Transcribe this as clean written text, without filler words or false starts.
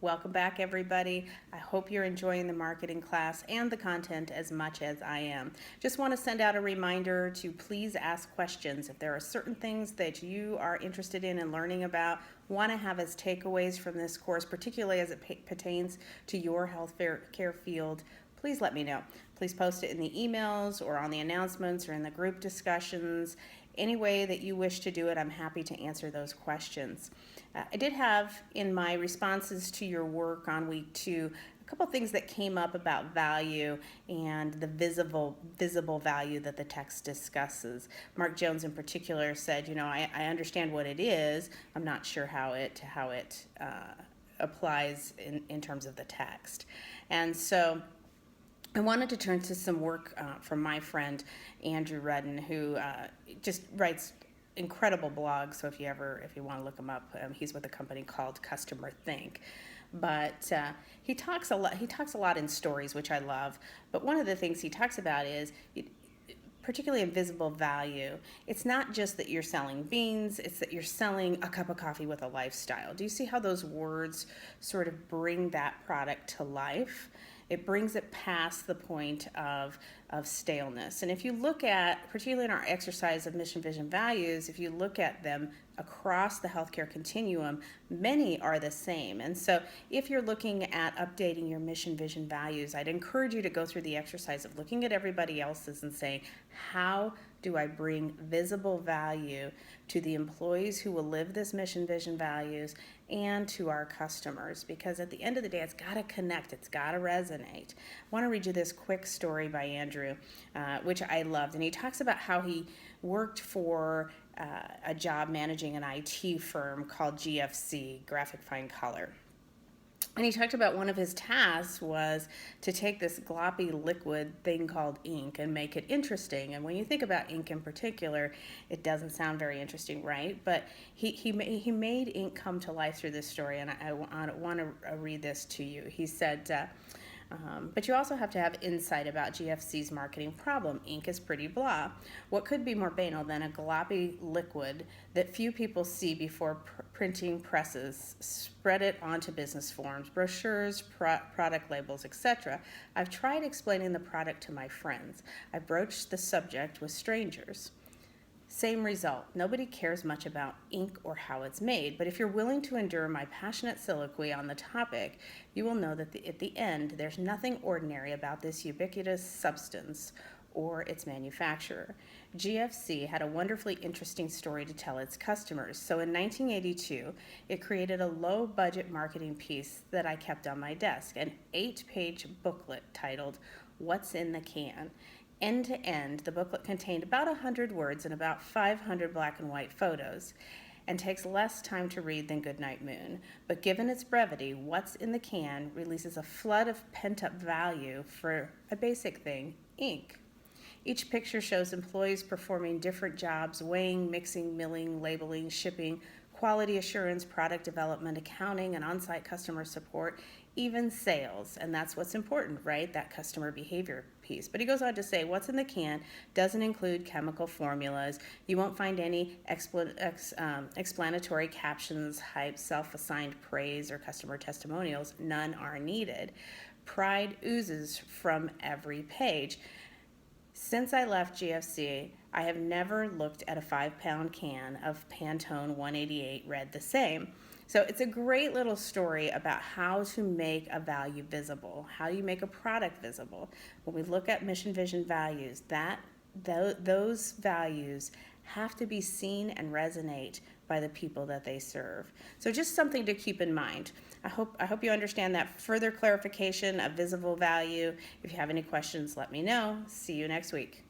Welcome back, everybody. I hope you're enjoying the marketing class and the content as much as I am. Just want to send out a reminder to please ask questions. If there are certain things that you are interested in and learning about, want to have as takeaways from this course, particularly as it pertains to your healthcare field, please let me know. Please post it in the emails or on the announcements or in the group discussions. Any way that you wish to do it, I'm happy to answer those questions. I did have in my responses to your work on week 2 a couple things that came up about value and the visible value that the text discusses. Mark Jones in particular said, I understand what it is. I'm not sure how it applies in terms of the text. And so I wanted to turn to some work from my friend Andrew Rudden, who just writes incredible blogs. So if you want to look him up, he's with a company called Customer Think. But he talks a lot in stories, which I love. But one of the things he talks about is, particularly in visible value, it's not just that you're selling beans, it's that you're selling a cup of coffee with a lifestyle. Do you see how those words sort of bring that product to life? It brings it past the point of staleness. And if you look at, particularly in our exercise of mission, vision, values, if you look at them across the healthcare continuum, many are the same. And so if you're looking at updating your mission, vision, values, I'd encourage you to go through the exercise of looking at everybody else's and saying, how do I bring visible value to the employees who will live this mission, vision, values, and to our customers? Because at the end of the day, it's got to connect, it's got to resonate. I want to read you this quick story by Andrew, which I loved. And he talks about how he worked for a job managing an IT firm called GFC, Graphic Fine Color. And he talked about one of his tasks was to take this gloppy liquid thing called ink and make it interesting. And when you think about ink in particular, it doesn't sound very interesting, right? But he made ink come to life through this story, and I want to read this to you. He said, but you also have to have insight about GFC's marketing problem. Ink is pretty blah. What could be more banal than a gloppy liquid that few people see before printing presses, spread it onto business forms, brochures, product labels, etc.? I've tried explaining the product to my friends. I broached the subject with strangers. Same result. Nobody cares much about ink or how it's made, but if you're willing to endure my passionate soliloquy on the topic, you will know that at the end, there's nothing ordinary about this ubiquitous substance or its manufacturer. GFC had a wonderfully interesting story to tell its customers. So in 1982, it created a low-budget marketing piece that I kept on my desk, an 8-page booklet titled, "What's in the Can?" End to end, the booklet contained about 100 words and about 500 black and white photos, and takes less time to read than Goodnight Moon. But given its brevity, What's in the Can releases a flood of pent-up value for a basic thing, ink. Each picture shows employees performing different jobs, weighing, mixing, milling, labeling, shipping, quality assurance, product development, accounting, and on-site customer support, even sales. And that's what's important, right? That customer behavior piece. But he goes on to say, what's in the can doesn't include chemical formulas. You won't find any explanatory captions, hype, self-assigned praise, or customer testimonials. None are needed. Pride oozes from every page. Since I left GFC, I have never looked at a 5-pound can of Pantone 188 read the same. So it's a great little story about how to make a value visible, how you make a product visible. When we look at mission, vision, values, those values have to be seen and resonate by the people that they serve. So just something to keep in mind. I hope you understand that further clarification of visible value. If you have any questions, let me know. See you next week.